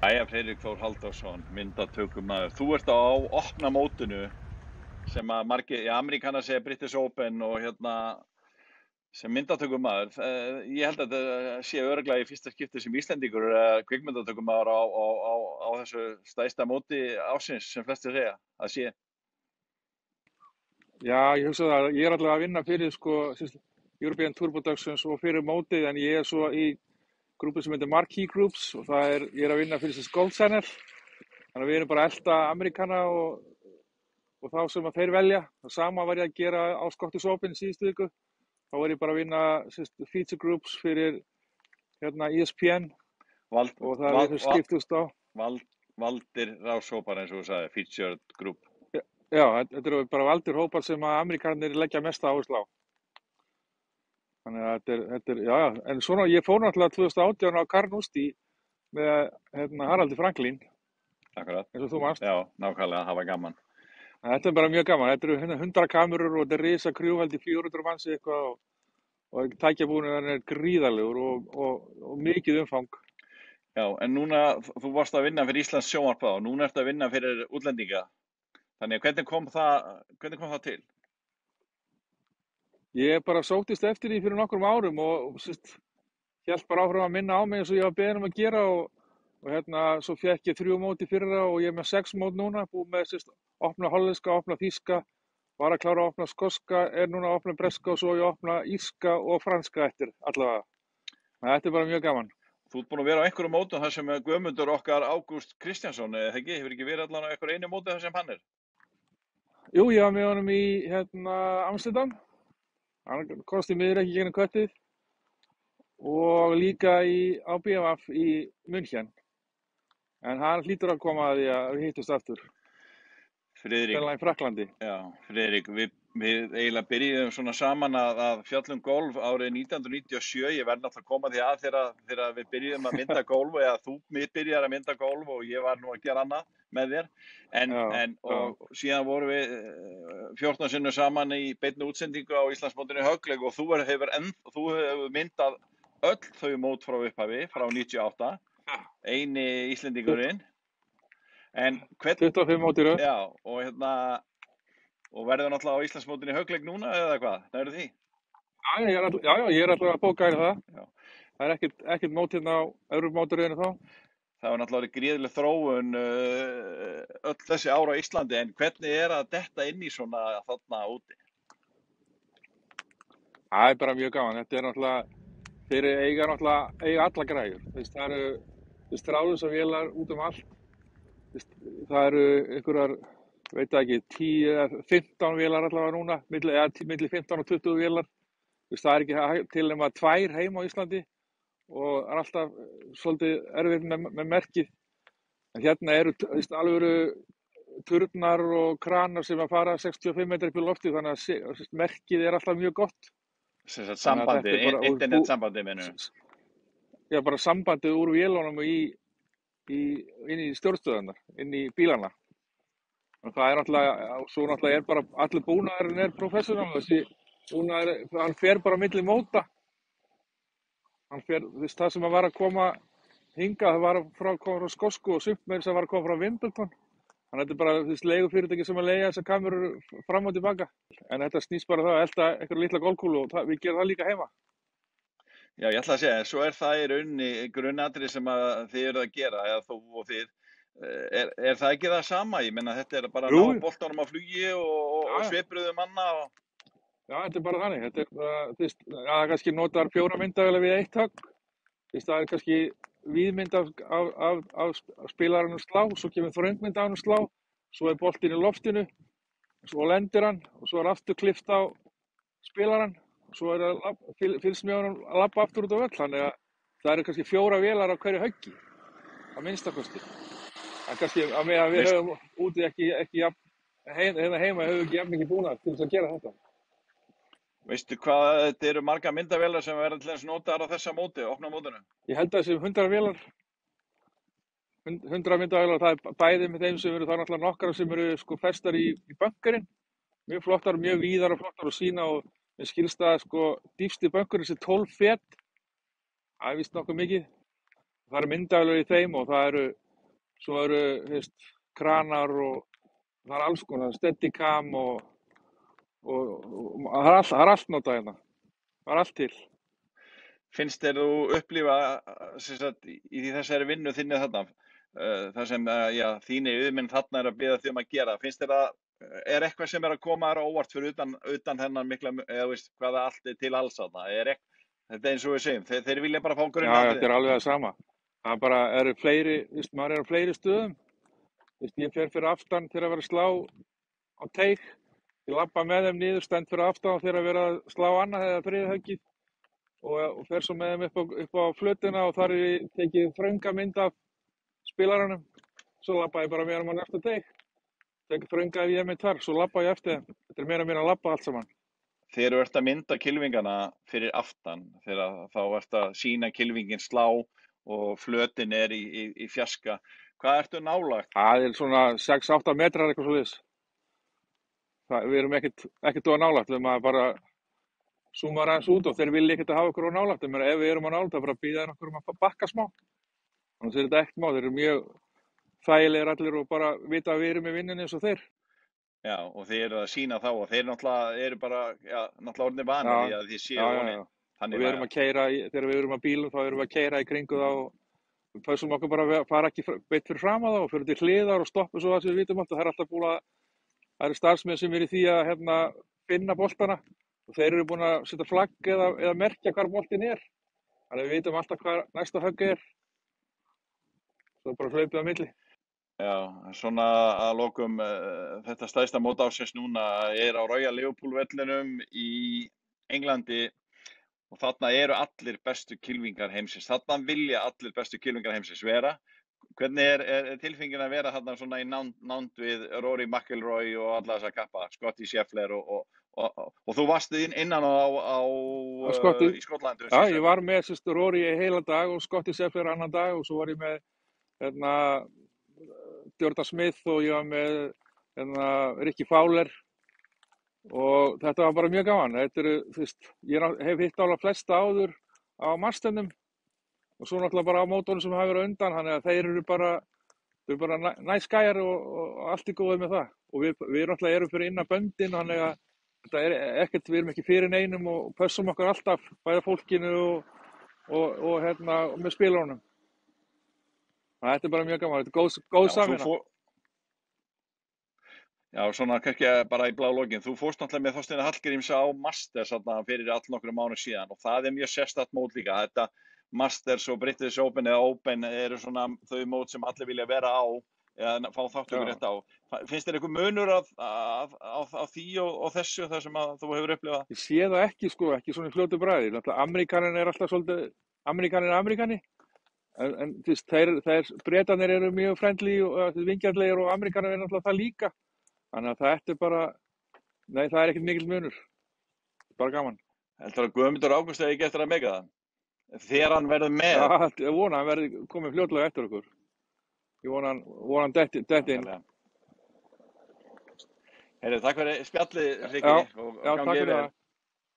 Jæja, Friðrik Þór Halldórsson, myndatökumaður. Þú ert á opna mótinu sem að margir, Ameríkanar segja British Open og sem myndatökumaður. Ég held að þetta sé örugglega í fyrsta skipti sem Íslendingur kvikmyndatökumaður á þessu stærsta móti ársins sem flestir segja að sé. Já, ég hugsa það. Ég er allavega að vinna fyrir European Tour Productions og fyrir mótið, en ég er svo í grúpi sem heitir Marquee Groups og ég er að vinna fyrir Gold Channel. Þannig að við erum bara að elta Ameríkana og þá sem að þeir velja. Það sama var ég að gera á Scottish Open síðustu viku. Þá var ég bara að vinna feature groups fyrir ESPN og það er skiptust á. Valdir ráshópar eins og þú sagði, featured group. Já, þetta eru bara valdir hópar sem að Ameríkanir leggja mesta áherslu á. Þannig að þetta er, já, en svona, ég fór náttúrulega 2018 á Carnoustie með Haraldi Franklín. Akkurat. Eins og þú manst. Já, nákvæmlega, það var gaman. Þetta er bara mjög gaman. Þetta eru 100 kamerur og þetta er risa krjú, held í 400 manns eitthvað og tækjabúnaðurinn er gríðarlegur og mikið umfang. Já, en núna, þú varst að vinna fyrir Íslands sjónvarp og núna ertu að vinna fyrir útlendinga. Þannig að hvernig kom það til? Ég bara sóttist eftir því fyrir nokkrum árum og hélt bara áfram að minna á mig eins og ég var beðinn að gera og svo fékk ég 3 mót í fyrra og ég er með 6 mót núna, búið með opna hollenska, opna þýska, var að klára að opna skoska, er núna að opna breska og svo ég opna írska og franska eftir allavega. Þetta er bara mjög gaman. Þú ert búin að vera á einhverjum mótum þar sem Guðmundur okkar Ágúst Kristjánsson, eða ekki? Hefur ekki verið allan á einhverju einu móti þar sem hann er? Jú, ég var með honum í Amsterdam. Hann kosti miður ekki gegnum köttið og líka á BMF í München. En hann hlýtur að koma að því að við hittust aftur. Friðrik. Í Frakklandi. Já, Friðrik, við eiginlega byrjuðum svona saman að fjalla golf árið 1997. Ég verð náttúrulega að koma því að þegar við byrjuðum að mynda golf eða þú byrjar að mynda golf og ég var nú að gera annað með þér. Og síðan vorum við 14 sinnum saman í beinni útsendingu á Íslandsmótinu í Högleik og þú hefur myndað öll þau mót frá upphafi, frá 98, eini Íslendingurinn. 25 mót í röð. Já, og verður náttúrulega á Íslandsmótinu í Högleik núna eða hvað? Það eru því? Já, ég er alltaf að bóka í það. Já. Það er ekkert mót hérna á Evrópumótaröðinu þá. Það var náttúrulega gríðarleg þróun öll þessi ár á Íslandi, en hvernig er að detta inn í svona þarna úti? Það er bara mjög gaman. Þetta er náttúrulega, þeir eiga alla græjur. Það eru þráðlausar vélar út um allt. Það eru einhverjar, veit ekki, 10 eða 15 vélar allavega núna, milli 15 og 20 vélar. Það er ekki til nema 2 heima á Íslandi og er alltaf svolítið erfitt með merkið. En hérna eru alveg turnar og kranar sem að fara 65 metrar upp í lofti, þannig að merkið er alltaf mjög gott. Sambandið, internetsambandið minnum? Já, bara sambandið úr vélunum inn í stjórnstöðunar, inn í bílana. Og það er náttúrulega, bara allir búnaðurinn er professional, þessi búnaður, hann fer bara milli móta. Það sem var að koma hingað, það var að koma frá skosku og sumt með þess að var að koma frá Wimbledon. Þannig að þetta er bara leigufyrirtæki sem að leigja þessar kamerur fram og tilbaka. En þetta snýst bara það að elta einhverja litla golfkúlu og við gerum það líka heima. Já, ég ætla að segja, svo er það í rauninni grunnatriði sem að þið eruð að gera, eða þú og þið. Er það ekki það sama? Ég meina, þetta er bara að ná boltanum á flugi og svipruðu manna og... Já, þetta er bara þannig. Þetta er bara, það kannski notar 4 myndavélar við 1 högg. Það er kannski víðmynd af spilarannum slá, svo kemur þröngmynd af hann slá, svo er boltinn í loftinu, svo lendir hann og svo er aftur klippt á spilarann. Svo fylgst með honum að labba aftur út á völl, þannig að það eru kannski 4 vélar á hverju höggi, að minnstakosti. En kannski að meðan við höfum úti hérna heima höfum ekki jafn mikið búnað til þess að gera þetta. Veistu hvað þetta eru margar myndavélar sem verða til þess notaðar á þessa móti, opna mótinu? Ég held að þessi 100 vélar, 100 myndavélar, það er bæði með þeim sem eru þá náttúrulega nokkrar sem eru festar í bunkerinn, mjög flottar, mjög víðar og flottar að sýna og mér skilst að dýpsti bunkurinn sé 12 fet, það er víst nokkuð mikið. Það eru myndavélar í þeim og það eru svo eru, kranar og það er alls konar, steadicam og það er allt notað hérna. Það er allt til. Finnst þér þú upplifa sem sagt, í þessari vinnu þinni þarna, þar sem já, þínir yfirmenn þarna er að biðja þig að gera, finnst þér að er eitthvað sem er að koma þér á óvart fyrir utan þennan mikla, eða veist hvað allt er til alls þarna, þetta eins og við segjum, þeir vilja bara fá Já, grunnatriðin. þetta er alveg það sama. Það bara eru fleiri, maður er á fleiri stöðum. Ég fer fyrir aftan þegar að vera að slá á teig. Ég labba með þeim niður, stend fyrir aftan þegar að vera að slá annað eða þriðja höggið og fer svo með þeim upp á flötuna og þar er tekið þrönga mynd af spilaranum. Svo labba ég bara með þeim á næsta teig. Tekið þrönga ef ég er með þar, svo labba ég eftir þeim. Þetta er meira að labba allt saman. Þegar þú ert að mynda kylfingana fyrir aftan, þegar þá ert að sýna kylfingin slá og flötin er í fjarska, hvað ertu nálægt? Það er svona 6-8 metrar eitthvað svoleiðis. Við erum ekkert of nálægt, við maður bara zoomar aðeins út og þeir vilja ekkert að hafa okkur of nálægt. Ef við erum á nálægt, það er bara að bíða okkur að bakka smá. Þannig er þetta ekkert má, þeir eru mjög þægilegir allir og bara vita að við erum í vinnunni eins og þeir. Já, og þeir eru að sýna þá og þeir náttúrulega eru bara, náttúrulega orðnir vanir í að þið séu vonið. Og við erum að keyra, þegar við erum að bílum þá erum við að keyra í kringu það og við pössum okkur bara að fara ekki beitt fyrir fram að það og fyrir til hliðar og stoppa svo að við vitum alltaf. Það er alltaf búin að, það eru starfsmenn sem eru í því að finna boltana og þeir eru búin að setja flagg eða merkja hvar boltin er. Þannig við vitum alltaf hvað næsta högg er. Svo bara hlaupið á milli. Já, svona að lokum þetta stærsta mót ársins núna er á Royal Liverpool vellinum í Englandi og þarna eru allir bestu kylfingar heimsins. Þarna vilja allir bestu kylfingar heimsins vera. Hvernig er tilfinningin að vera þarna svona í nánd við Rory McIlroy og alla þessa kappa, Scottie Scheffler og þú varst innan í Skotlandi? Já, ég var með Rory heila dag og Scottie Scheffler annan dag og svo var ég með Jordan Smith og ég var með Ricky Fowler og þetta var bara mjög gaman. Ég hef hitt alveg flesta áður á Masternum og svo náttúrulega bara á mótunum sem hafa verið undan, þannig að þeir eru bara nice gæjar og allt er góðið með það. Og við náttúrulega erum fyrir innan böndin, þannig að þetta er ekkert, við erum ekki fyrir neinum og pössum okkur alltaf, bæða fólkinu og með spilunum. Þetta er bara mjög gaman, þetta er góð samvinna. Já, svona kannski bara í blá lokin. Þú fórst náttúrulega með Þorsteini Hallgríms á Masters fyrir allnokkrum mánuðum síðan og það er mjög sérstakt mót líka. Þetta Masters og British Open eða Open eru svona þau mót sem allir vilja vera á eða fá þáttökur rétt á. Finnst þér eitthvað munur á því og þessu þar sem þú hefur upplifað? Ég sé það ekki svona í fljótu bragði. Ameríkaninn er alltaf svolítið, Ameríkani. En Bretarnir eru mjög friendly og vingjarnlegir og Ameríkanar eru náttúrulega það líka. Þannig að þetta er bara, nei það er ekkert mikill munur, bara gaman. Heldur að Guðmundur Ágúst hefði ekki eftir að mega það? Þegar hann verður með? Já, ég vona hann verði komið fljótlega eftir okkur. Ég vona hann detti inn. Heyrðu, takk fyrir spjallið, Riki. Já, takk fyrir það.